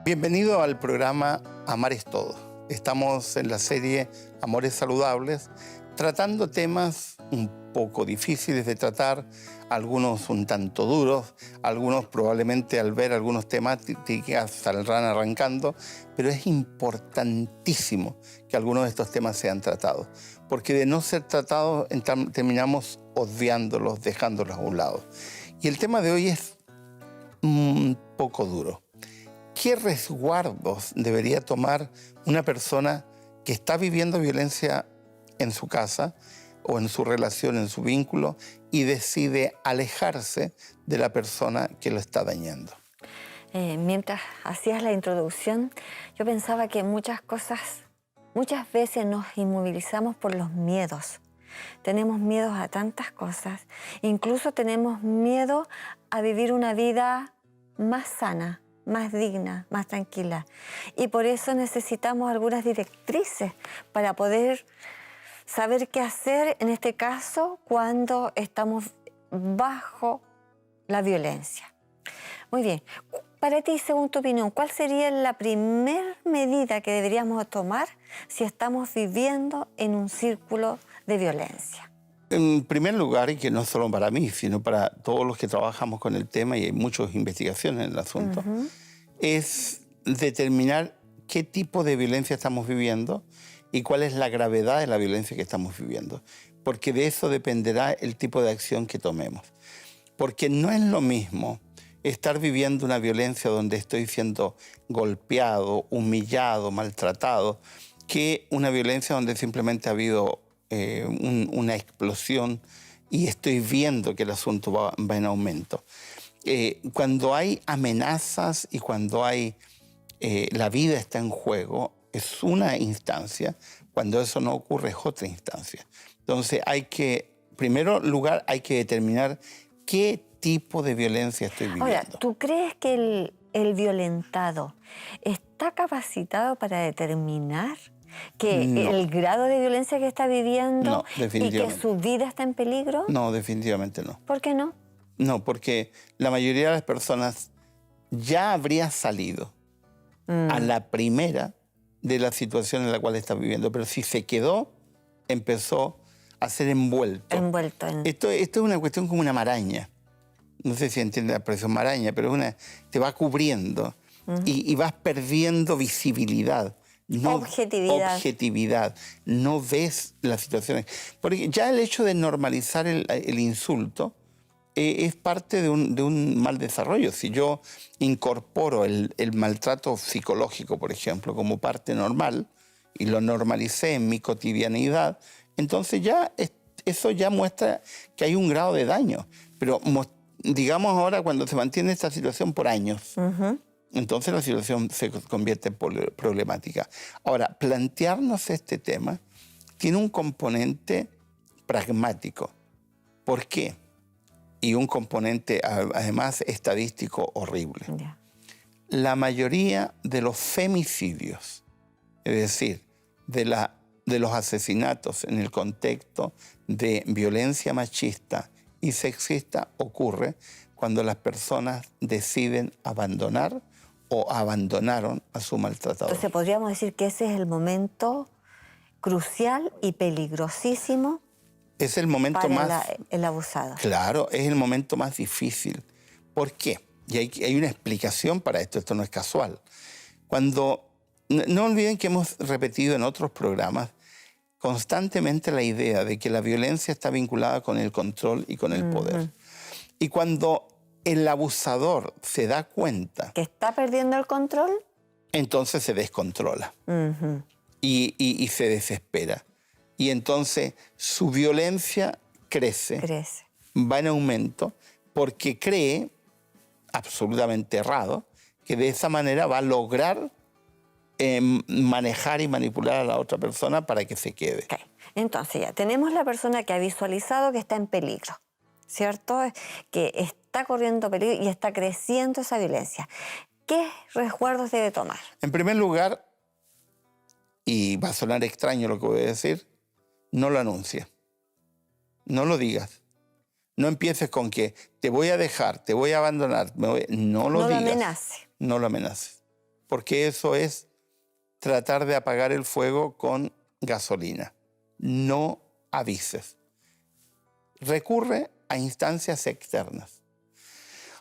Bienvenido al programa Amar es Todo. Estamos en la serie Amores Saludables, tratando temas un poco difíciles de tratar, algunos un tanto duros, algunos probablemente al ver algunos temáticas saldrán arrancando, pero es importantísimo que algunos de estos temas sean tratados, porque de no ser tratados terminamos odiándolos, dejándolos a un lado. Y el tema de hoy es un poco duro. ¿Qué resguardos debería tomar una persona que está viviendo violencia en su casa o en su relación, en su vínculo, y decide alejarse de la persona que lo está dañando? Mientras hacías la introducción, yo pensaba que muchas veces nos inmovilizamos por los miedos. Tenemos miedos a tantas cosas. Incluso tenemos miedo a vivir una vida más sana, más digna, más tranquila. Y por eso necesitamos algunas directrices para poder saber qué hacer en este caso cuando estamos bajo la violencia. Muy bien. Para ti, según tu opinión, ¿cuál sería la primera medida que deberíamos tomar si estamos viviendo en un círculo de violencia? En primer lugar, y que no solo para mí, sino para todos los que trabajamos con el tema, y hay muchas investigaciones en el asunto, es determinar qué tipo de violencia estamos viviendo y cuál es la gravedad de la violencia que estamos viviendo. Porque de eso dependerá el tipo de acción que tomemos. Porque no es lo mismo estar viviendo una violencia donde estoy siendo golpeado, humillado, maltratado, que una violencia donde simplemente ha habido una explosión y estoy viendo que el asunto va en aumento. Cuando hay amenazas y cuando la vida está en juego, es una instancia. Cuando eso no ocurre, es otra instancia. Entonces, en primer lugar, hay que determinar qué tipo de violencia estoy viviendo. Ahora, ¿tú crees que el violentado está capacitado para determinar el grado de violencia que está viviendo y que su vida está en peligro? No, definitivamente no. ¿Por qué no? No, porque la mayoría de las personas ya habría salido a la primera de la situación en la cual está viviendo, pero si se quedó, empezó a ser envuelto. Esto es una cuestión como una maraña. No sé si entiende la expresión maraña, pero te va cubriendo y vas perdiendo visibilidad. Objetividad. No ves las situaciones. Porque ya el hecho de normalizar el insulto es parte de un mal desarrollo. Si yo incorporo el maltrato psicológico, por ejemplo, como parte normal y lo normalicé en mi cotidianidad, entonces eso ya muestra que hay un grado de daño. Pero digamos ahora cuando se mantiene esta situación por años, entonces la situación se convierte en problemática. Ahora, plantearnos este tema tiene un componente pragmático. ¿Por qué? Y un componente, además, estadístico horrible. Yeah. La mayoría de los femicidios, es decir, de los asesinatos en el contexto de violencia machista y sexista, ocurre cuando las personas deciden abandonar o abandonaron a su maltratador. Entonces podríamos decir que ese es el momento crucial y peligrosísimo. Es el momento más... el abusado. Claro, es el momento más difícil. ¿Por qué? Y hay una explicación para esto no es casual. No olviden que hemos repetido en otros programas constantemente la idea de que la violencia está vinculada con el control y con el poder. Y cuando el abusador se da cuenta... ¿que está perdiendo el control? Entonces se descontrola y se desespera. Y entonces su violencia crece, va en aumento, porque cree, absolutamente errado, que de esa manera va a lograr manejar y manipular a la otra persona para que se quede. Okay. Entonces ya tenemos la persona que ha visualizado que está en peligro, ¿cierto? Que está corriendo peligro y está creciendo esa violencia. ¿Qué resguardos debe tomar? En primer lugar, y va a sonar extraño lo que voy a decir, no lo anuncies. No lo digas. No empieces con que te voy a dejar, te voy a abandonar. No lo digas. No lo amenace. No lo amenaces. porque eso es tratar de apagar el fuego con gasolina. No avises. Recurre a instancias externas.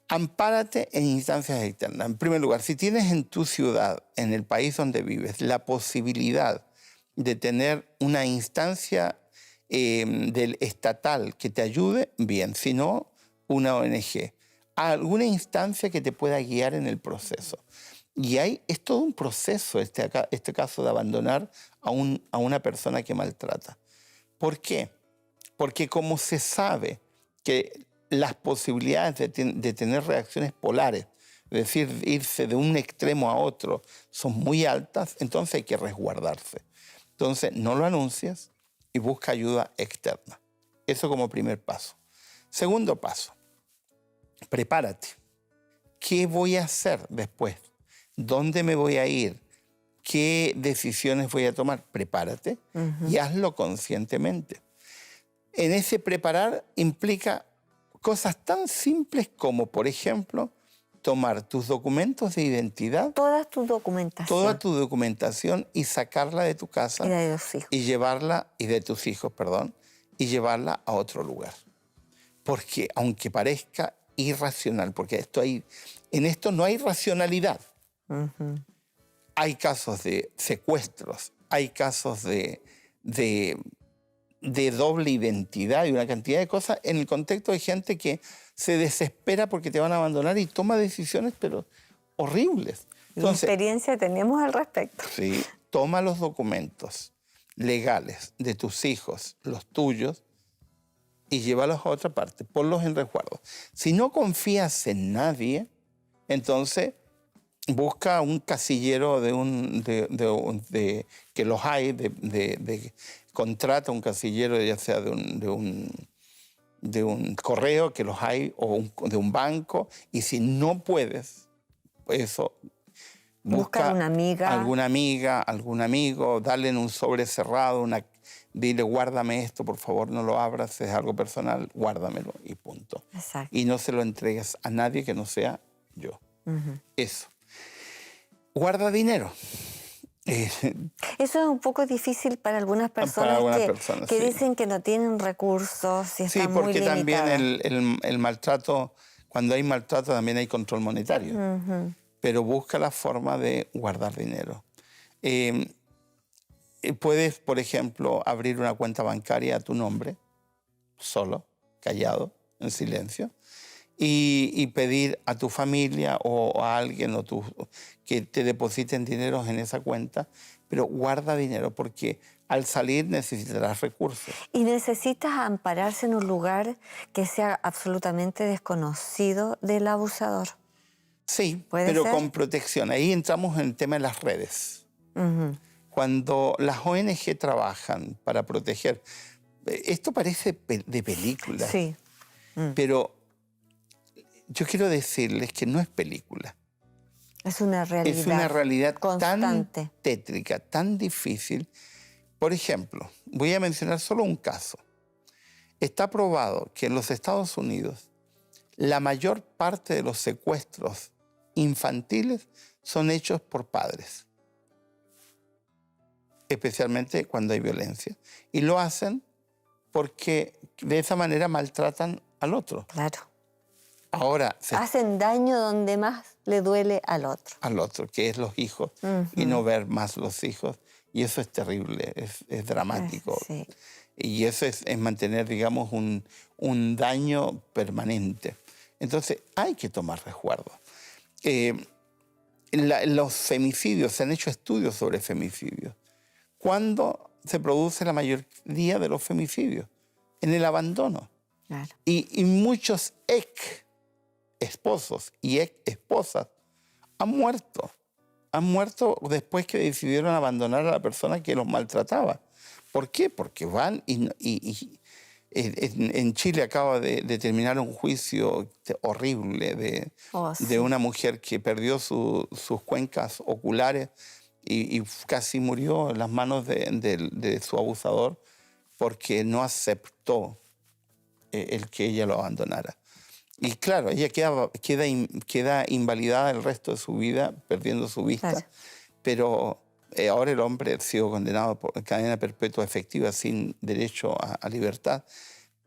Ampárate en instancias externas. En primer lugar, si tienes en tu ciudad, en el país donde vives, la posibilidad de tener una instancia del estatal que te ayude, bien. Si no, una ONG. Alguna instancia que te pueda guiar en el proceso. Y es todo un proceso este caso de abandonar a una persona que maltrata. ¿Por qué? Porque como se sabe que las posibilidades de tener reacciones polares, es decir, irse de un extremo a otro, son muy altas, entonces hay que resguardarse. Entonces, no lo anuncias y busca ayuda externa. Eso como primer paso. Segundo paso, prepárate. ¿Qué voy a hacer después? ¿Dónde me voy a ir? ¿Qué decisiones voy a tomar? Prepárate y hazlo conscientemente. En ese preparar implica cosas tan simples como, por ejemplo, tomar tus documentos de identidad, Toda tu documentación. toda tu documentación y sacarla de tu casa Y de los hijos. y de tus hijos, perdón, y llevarla a otro lugar. Porque aunque parezca irracional, porque en esto no hay racionalidad. Hay casos de secuestros, hay casos de doble identidad y una cantidad de cosas en el contexto de gente que se desespera porque te van a abandonar y toma decisiones pero horribles. Entonces, experiencia tenemos al respecto. sí, toma los documentos legales de tus hijos, los tuyos, y llévalos a otra parte, ponlos en resguardo. Si no confías en nadie, entonces busca un casillero que los hay, contrata un casillero, ya sea de un correo, que los hay, o de un banco, y si no puedes, eso, busca una amiga. alguna amiga, algún amigo, dale en un sobre cerrado, dile, guárdame esto, por favor, no lo abras, es algo personal, guárdamelo y punto. Exacto. Y no se lo entregues a nadie que no sea yo. Eso. Guarda dinero. Eso es un poco difícil para algunas personas, que sí. dicen que no tienen recursos y están muy limitadas. Sí, porque también el maltrato, cuando hay maltrato también hay control monetario. Pero busca la forma de guardar dinero. Puedes, por ejemplo, abrir una cuenta bancaria a tu nombre, solo, callado, en silencio, y pedir a tu familia o a alguien que te depositen dinero en esa cuenta, pero guarda dinero porque al salir necesitarás recursos. Y necesitas ampararse en un lugar que sea absolutamente desconocido del abusador. Sí, ¿Puede pero ser? con protección. Ahí entramos en el tema de las redes. Cuando las ONG trabajan para proteger, esto parece de película, Sí. pero yo quiero decirles que no es película. Es una realidad. Es una realidad constante. tan tétrica, tan difícil. Por ejemplo, voy a mencionar solo un caso. Está probado que en los Estados Unidos la mayor parte de los secuestros infantiles son hechos por padres, especialmente cuando hay violencia. Y lo hacen porque de esa manera maltratan al otro. Claro. Ahora hacen daño donde más le duele al otro. Al otro, que es los hijos, y no ver más los hijos. Y eso es terrible, es dramático. Sí. Y eso es mantener, digamos, un daño permanente. Entonces hay que tomar resguardo. Los femicidios, se han hecho estudios sobre femicidios. ¿Cuándo se produce la mayoría de los femicidios? En el abandono. Claro. Y muchos esposos y esposas han muerto. Han muerto después que decidieron abandonar a la persona que los maltrataba. ¿Por qué? Porque van en Chile acaba de terminar un juicio horrible de una mujer que perdió sus cuencas oculares y casi murió en las manos de su abusador porque no aceptó el que ella lo abandonara. Y claro, ella queda invalidada el resto de su vida, perdiendo su vista, Claro. pero ahora el hombre ha sido condenado por cadena perpetua efectiva sin derecho a libertad,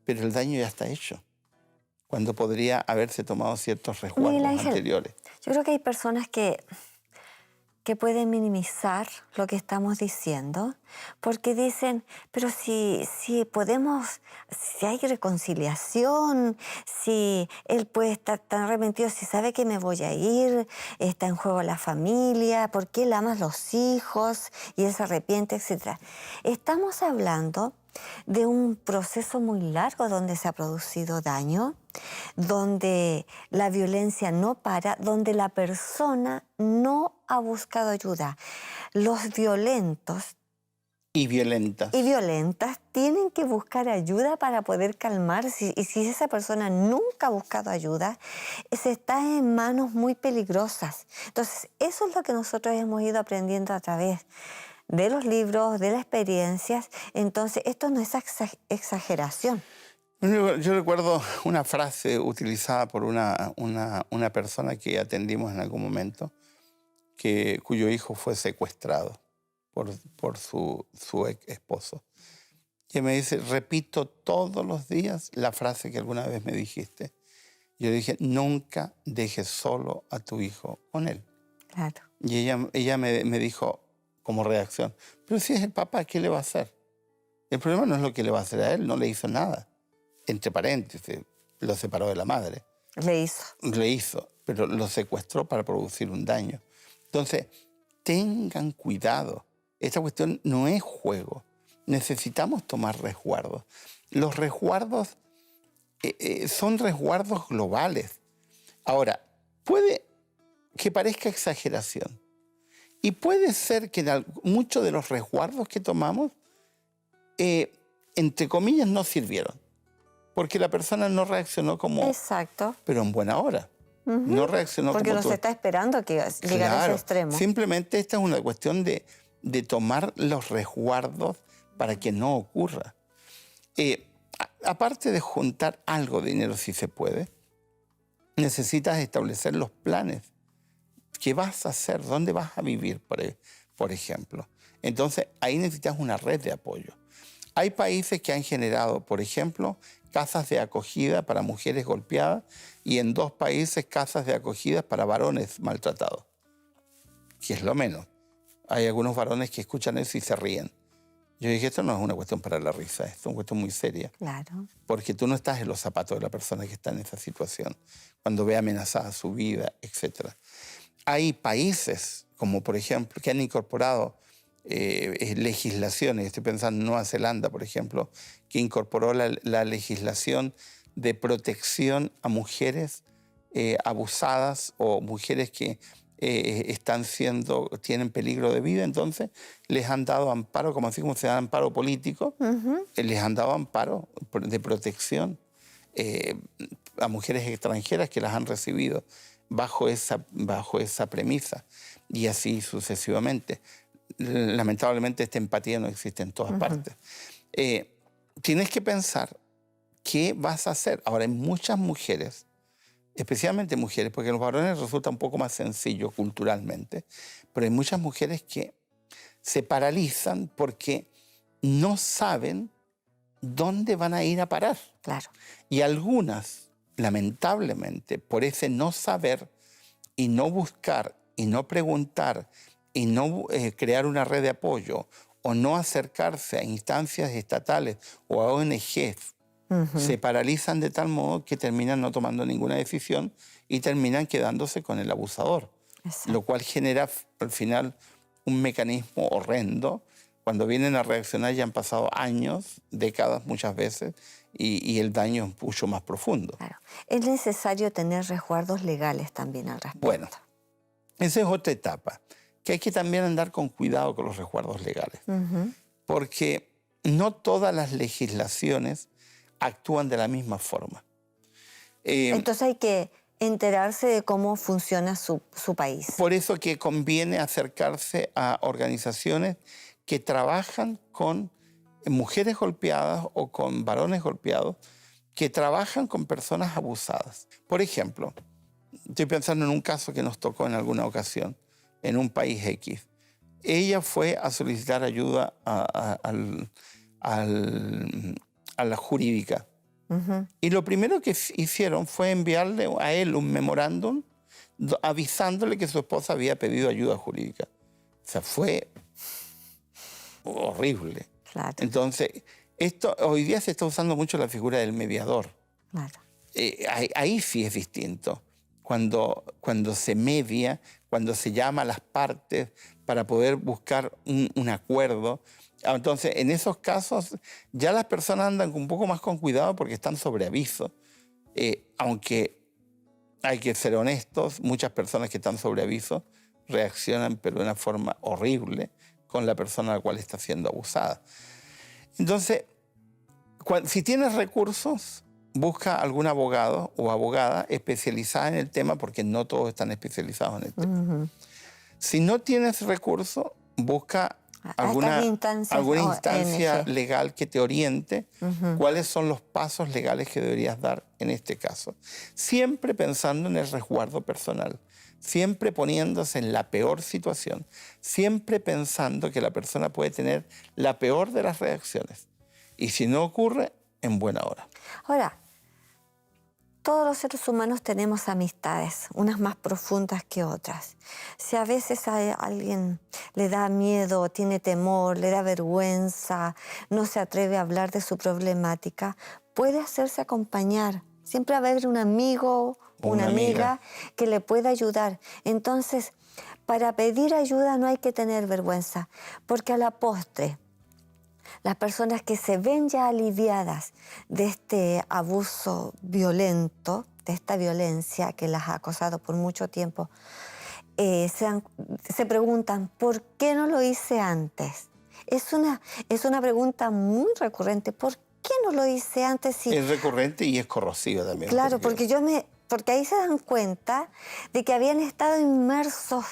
pero el daño ya está hecho, cuando podría haberse tomado ciertos Miguel resguardos Ángel, anteriores. yo creo que hay personas que pueden minimizar lo que estamos diciendo, porque dicen, pero si podemos, si hay reconciliación, si él puede estar tan arrepentido, si sabe que me voy a ir, está en juego la familia, porque él ama a los hijos y él se arrepiente, etc. Estamos hablando de un proceso muy largo donde se ha producido daño, donde la violencia no para, donde la persona no ha buscado ayuda. Los violentos Y violentas. y violentas tienen que buscar ayuda para poder calmarse. Y si esa persona nunca ha buscado ayuda, se está en manos muy peligrosas. Entonces, eso es lo que nosotros hemos ido aprendiendo a través de los libros, de las experiencias. Entonces, esto no es exageración. Yo recuerdo una frase utilizada por una persona que atendimos en algún momento, cuyo hijo fue secuestrado por su esposo. Y me dice, repito todos los días la frase que alguna vez me dijiste. Yo le dije, nunca dejes solo a tu hijo con él. Claro. Y ella me dijo como reacción, pero si es el papá, ¿qué le va a hacer? El problema no es lo que le va a hacer a él, no le hizo nada. Entre paréntesis, lo separó de la madre. Le hizo. Le hizo, pero lo secuestró para producir un daño. Entonces, tengan cuidado. Esta cuestión no es juego. Necesitamos tomar resguardos. Los resguardos son resguardos globales. Ahora, puede que parezca exageración. Y puede ser que muchos de los resguardos que tomamos, entre comillas, no sirvieron. Porque la persona no reaccionó como... Exacto. Pero en buena hora. No reaccionó Porque como no tú. se está esperando que llegue a ese Claro. extremo. Simplemente esta es una cuestión de tomar los resguardos para que no ocurra. Aparte de juntar algo de dinero si se puede, necesitas establecer los planes. ¿Qué vas a hacer? ¿Dónde vas a vivir, por ejemplo? Entonces, ahí necesitas una red de apoyo. Hay países que han generado, por ejemplo, casas de acogida para mujeres golpeadas y en 2 países casas de acogida para varones maltratados, que es lo menos. Hay algunos varones que escuchan eso y se ríen. Yo dije, esto no es una cuestión para la risa, esto es una cuestión muy seria. Claro. Porque tú no estás en los zapatos de la persona que está en esa situación, cuando ve amenazada su vida, etc. Hay países, como por ejemplo, que han incorporado legislaciones. Estoy pensando en Nueva Zelanda, por ejemplo, que incorporó la legislación de protección a mujeres abusadas o mujeres que tienen peligro de vida. Entonces les han dado amparo, como así como se da amparo político, les han dado amparo de protección a mujeres extranjeras que las han recibido bajo esa premisa, y así sucesivamente. Lamentablemente esta empatía no existe en todas partes. Tienes que pensar qué vas a hacer. Ahora, hay muchas mujeres, especialmente mujeres, porque los varones resulta un poco más sencillo culturalmente, pero hay muchas mujeres que se paralizan porque no saben dónde van a ir a parar. Claro. Y algunas, lamentablemente, por ese no saber y no buscar y no preguntar y no crear una red de apoyo o no acercarse a instancias estatales o a ONGs, se paralizan de tal modo que terminan no tomando ninguna decisión y terminan quedándose con el abusador. Exacto. Lo cual genera al final un mecanismo horrendo. Cuando vienen a reaccionar ya han pasado años, décadas muchas veces, y el daño es mucho más profundo. Claro. Es necesario tener resguardos legales también al respecto. Bueno, esa es otra etapa, que hay que también andar con cuidado con los resguardos legales, porque no todas las legislaciones actúan de la misma forma. Entonces hay que enterarse de cómo funciona su país. Por eso que conviene acercarse a organizaciones que trabajan con mujeres golpeadas o con varones golpeados, que trabajan con personas abusadas. Por ejemplo, estoy pensando en un caso que nos tocó en alguna ocasión, en un país X. Ella fue a solicitar ayuda a la jurídica. Y lo primero que hicieron fue enviarle a él un memorándum avisándole que su esposa había pedido ayuda jurídica. O sea, fue horrible. Claro. Entonces, hoy día se está usando mucho la figura del mediador. Claro. Ahí sí es distinto. Cuando se media, cuando se llama a las partes para poder buscar un acuerdo. Entonces, en esos casos, ya las personas andan un poco más con cuidado porque están sobre aviso. Aunque hay que ser honestos, muchas personas que están sobre aviso reaccionan, pero de una forma horrible, con la persona a la cual está siendo abusada. Entonces, si tienes recursos, busca algún abogado o abogada especializada en el tema, porque no todos están especializados en el tema. Si no tienes recursos, busca alguna instancia legal que te oriente cuáles son los pasos legales que deberías dar en este caso. Siempre pensando en el resguardo personal, siempre poniéndose en la peor situación, siempre pensando que la persona puede tener la peor de las reacciones. Y si no ocurre, en buena hora. Ahora, todos los seres humanos tenemos amistades, unas más profundas que otras. Si a veces a alguien le da miedo, tiene temor, le da vergüenza, no se atreve a hablar de su problemática, puede hacerse acompañar. Siempre va a haber un amigo, una amiga que le pueda ayudar. Entonces, para pedir ayuda no hay que tener vergüenza, porque a la postre, las personas que se ven ya aliviadas de este abuso violento, de esta violencia que las ha acosado por mucho tiempo, se preguntan, ¿por qué no lo hice antes? Es una pregunta muy recurrente. ¿Por qué no lo hice antes? Es recurrente y es corrosiva también. Claro, porque ahí se dan cuenta de que habían estado inmersos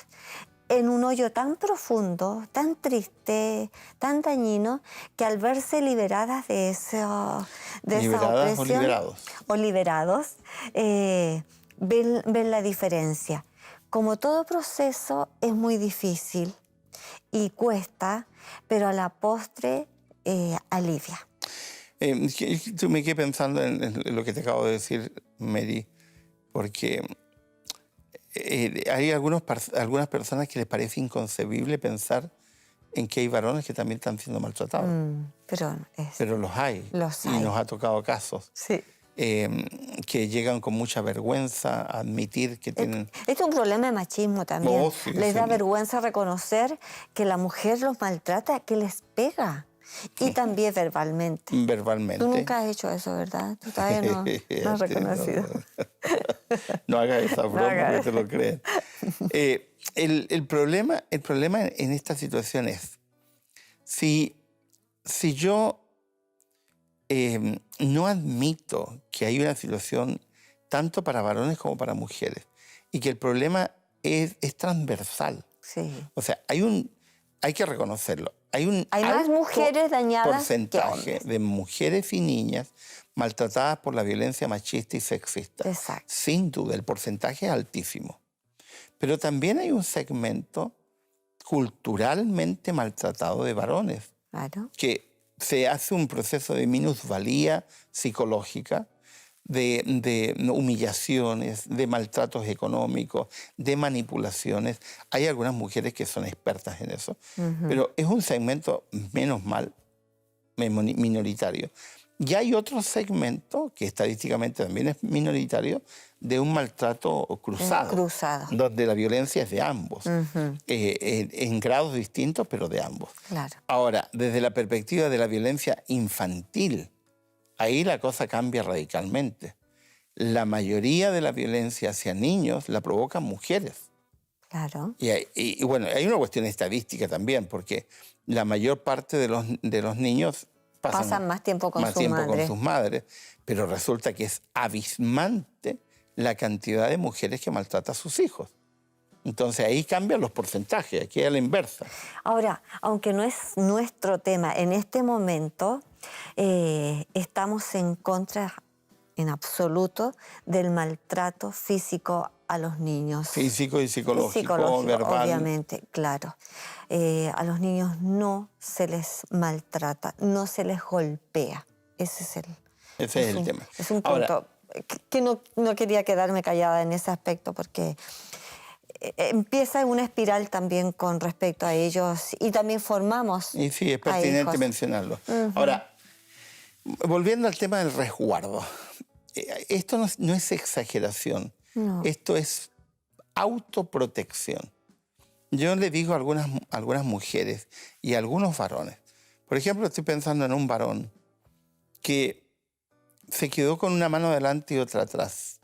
en un hoyo tan profundo, tan triste, tan dañino, que al verse liberadas de esa opresión, o liberados, ven la diferencia. Como todo proceso es muy difícil y cuesta, pero a la postre alivia. Yo me quedé pensando en lo que te acabo de decir, Mary, porque hay algunas personas que les parece inconcebible pensar en que hay varones que también están siendo maltratados. Pero los hay. Y nos ha tocado casos. Sí. Que llegan con mucha vergüenza a admitir que tienen... Es un problema de machismo también. Oh, sí, les da vergüenza reconocer que la mujer los maltrata, que les pega. Y también verbalmente. Verbalmente. Tú nunca has hecho eso, ¿verdad? Tú todavía no has reconocido. No hagas esa broma, que te lo creen. El problema en esta situación es, si yo no admito que hay una situación tanto para varones como para mujeres y que el problema es transversal. Sí. O sea, hay que reconocerlo. Hay más mujeres dañadas porcentaje de mujeres y niñas maltratadas por la violencia machista y sexista. Exacto. Sin duda, el porcentaje es altísimo. Pero también hay un segmento culturalmente maltratado de varones. Claro. Que se hace un proceso de minusvalía psicológica, de humillaciones, de maltratos económicos, de manipulaciones. Hay algunas mujeres que son expertas en eso, pero es un segmento, menos mal, minoritario. Y hay otro segmento, que estadísticamente también es minoritario, de un maltrato cruzado. Donde la violencia es de ambos, en grados distintos, pero de ambos. Claro. Ahora, desde la perspectiva de la violencia infantil, ahí la cosa cambia radicalmente. La mayoría de la violencia hacia niños la provocan mujeres. Claro. Y bueno, hay una cuestión estadística también, porque la mayor parte de los niños pasan más tiempo con sus madres, pero resulta que es abismante la cantidad de mujeres que maltratan a sus hijos. Entonces ahí cambian los porcentajes, aquí es a la inversa. Ahora, aunque no es nuestro tema en este momento, estamos en contra en absoluto del maltrato físico a los niños. Físico y psicológico, verbal. Obviamente, claro. A los niños no se les maltrata, no se les golpea. Ese es el tema. Es un punto que no quería quedarme callada en ese aspecto, porque empieza una espiral también con respecto a ellos, y también formamos. Y sí, es pertinente mencionarlo. Ahora, volviendo al tema del resguardo, esto no es exageración, esto es autoprotección. Yo le digo a algunas mujeres y a algunos varones, por ejemplo, estoy pensando en un varón que se quedó con una mano adelante y otra atrás,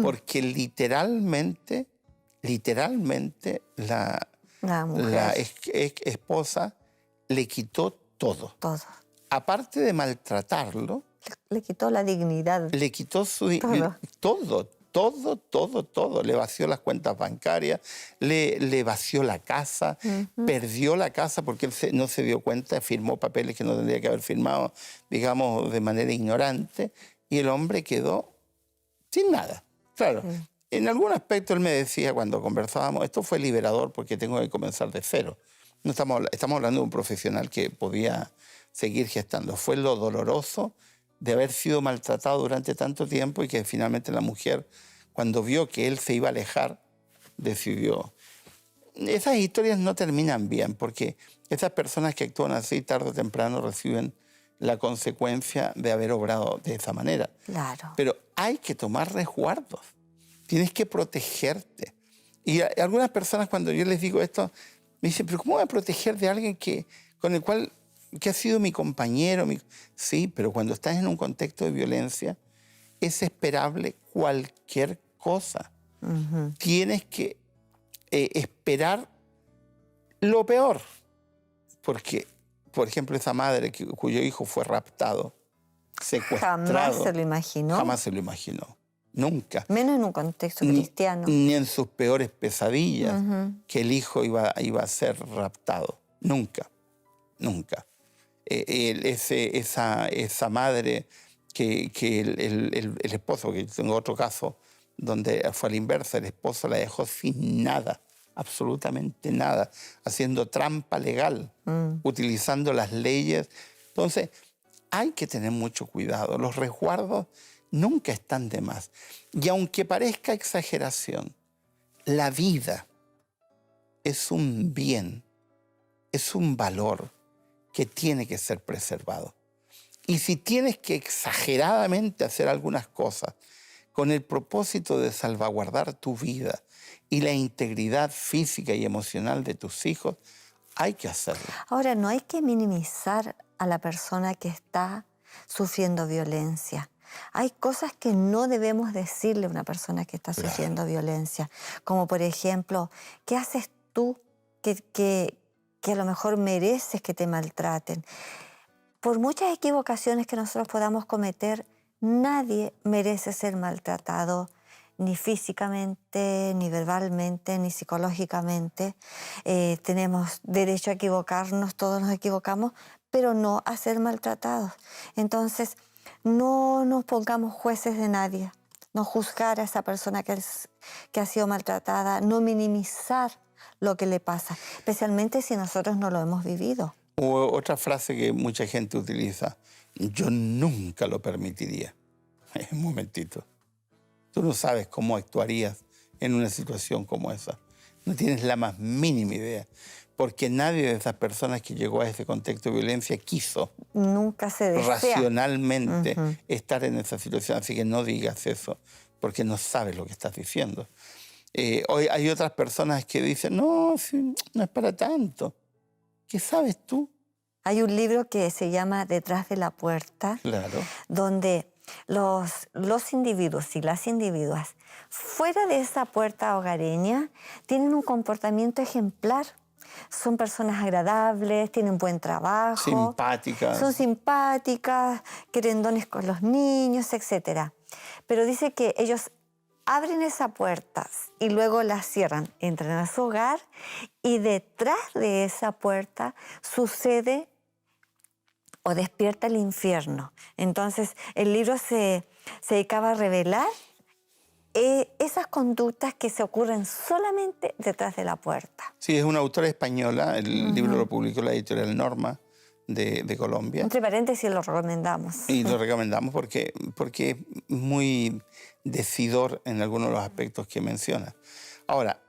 porque literalmente la esposa le quitó todo. Todo. Aparte de maltratarlo, le quitó la dignidad. Le quitó todo. Le vació las cuentas bancarias, le vació la casa, perdió la casa porque él no se dio cuenta, firmó papeles que no tendría que haber firmado, digamos, de manera ignorante, y el hombre quedó sin nada. Claro, en algún aspecto él me decía cuando conversábamos, esto fue liberador porque tengo que comenzar de cero. No estamos hablando de un profesional que podía seguir gestando. Fue lo doloroso de haber sido maltratado durante tanto tiempo y que finalmente la mujer, cuando vio que él se iba a alejar, decidió. Esas historias no terminan bien porque esas personas que actúan así tarde o temprano reciben la consecuencia de haber obrado de esa manera. Claro. Pero hay que tomar resguardos. Tienes que protegerte. Y algunas personas, cuando yo les digo esto, me dicen, pero ¿cómo voy a proteger de alguien que ha sido mi compañero? Sí, pero cuando estás en un contexto de violencia, es esperable cualquier cosa. Tienes que esperar lo peor. Porque, por ejemplo, esa madre cuyo hijo fue raptado, secuestrado. Jamás se lo imaginó. Jamás se lo imaginó. Nunca. Menos en un contexto cristiano. Ni en sus peores pesadillas que el hijo iba a ser raptado. Nunca. Esa madre que el esposo, que tengo otro caso donde fue a la inversa, el esposo la dejó sin nada, absolutamente nada, haciendo trampa legal, utilizando las leyes. Entonces, hay que tener mucho cuidado. Los resguardos nunca están de más. Y aunque parezca exageración, la vida es un bien, es un valor que tiene que ser preservado. Y si tienes que exageradamente hacer algunas cosas con el propósito de salvaguardar tu vida y la integridad física y emocional de tus hijos, hay que hacerlo. Ahora, no hay que minimizar a la persona que está sufriendo violencia. Hay cosas que no debemos decirle a una persona que está sufriendo violencia, como por ejemplo, ¿qué haces tú que a lo mejor mereces que te maltraten? Por muchas equivocaciones que nosotros podamos cometer, nadie merece ser maltratado, ni físicamente, ni verbalmente, ni psicológicamente. Tenemos derecho a equivocarnos, todos nos equivocamos, pero no a ser maltratados. Entonces, no nos pongamos jueces de nadie, no juzgar a esa persona que ha sido maltratada, no minimizar lo que le pasa, especialmente si nosotros no lo hemos vivido. O otra frase que mucha gente utiliza, yo nunca lo permitiría. Un momentito. Tú no sabes cómo actuarías en una situación como esa. No tienes la más mínima idea. Porque nadie de esas personas que llegó a ese contexto de violencia quiso nunca se desea racionalmente estar en esa situación. Así que no digas eso, porque no sabes lo que estás diciendo. Hoy hay otras personas que dicen, no, sí, no es para tanto. ¿Qué sabes tú? Hay un libro que se llama Detrás de la puerta, donde los individuos y las individuas fuera de esa puerta hogareña tienen un comportamiento ejemplar. Son personas agradables, tienen buen trabajo. Simpáticas. Son simpáticas, querendones con los niños, etc. Pero dice que ellos abren esa puerta y luego la cierran, entran a su hogar y detrás de esa puerta sucede o despierta el infierno. Entonces, el libro se se dedicaba a revelar esas conductas que se ocurren solamente detrás de la puerta. Sí, es una autora española, el libro lo publicó la editorial Norma de Colombia. Entre paréntesis, lo recomendamos. Y lo recomendamos porque es muy decidor en algunos de los aspectos que menciona. Ahora,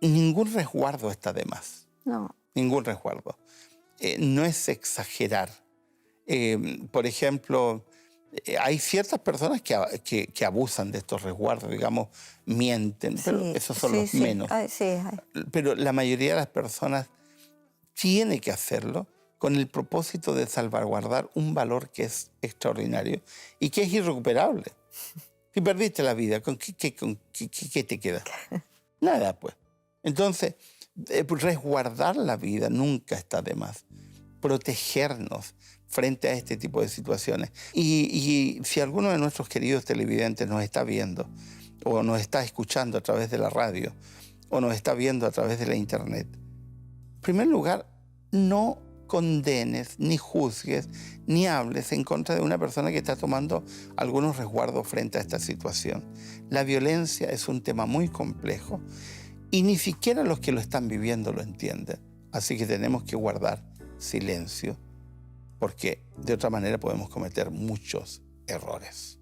ningún resguardo está de más. No. Ningún resguardo. No es exagerar. Por ejemplo, hay ciertas personas que abusan de estos resguardos, digamos, mienten, pero esos son los menos. Pero la mayoría de las personas tiene que hacerlo con el propósito de salvaguardar un valor que es extraordinario y que es irrecuperable. Si perdiste la vida, ¿con qué te queda? Nada, pues. Entonces, resguardar la vida nunca está de más. Protegernos frente a este tipo de situaciones. Y si alguno de nuestros queridos televidentes nos está viendo, o nos está escuchando a través de la radio, o nos está viendo a través de la internet, en primer lugar, no condenes, ni juzgues, ni hables en contra de una persona que está tomando algunos resguardos frente a esta situación. La violencia es un tema muy complejo y ni siquiera los que lo están viviendo lo entienden. Así que tenemos que guardar silencio, porque de otra manera podemos cometer muchos errores.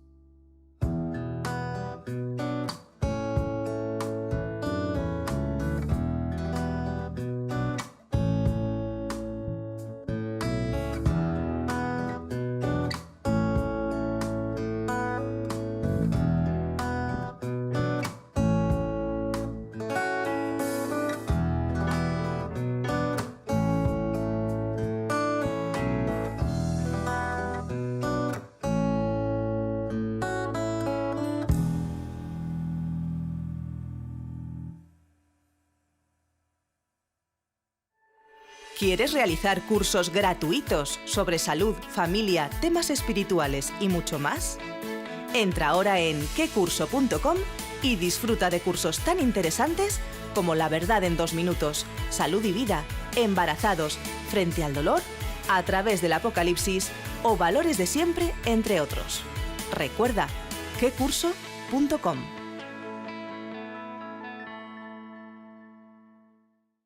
¿Quieres realizar cursos gratuitos sobre salud, familia, temas espirituales y mucho más? Entra ahora en quecurso.com y disfruta de cursos tan interesantes como La verdad en 2 minutos, Salud y vida, Embarazados, Frente al dolor, A través del Apocalipsis o Valores de siempre, entre otros. Recuerda, quecurso.com.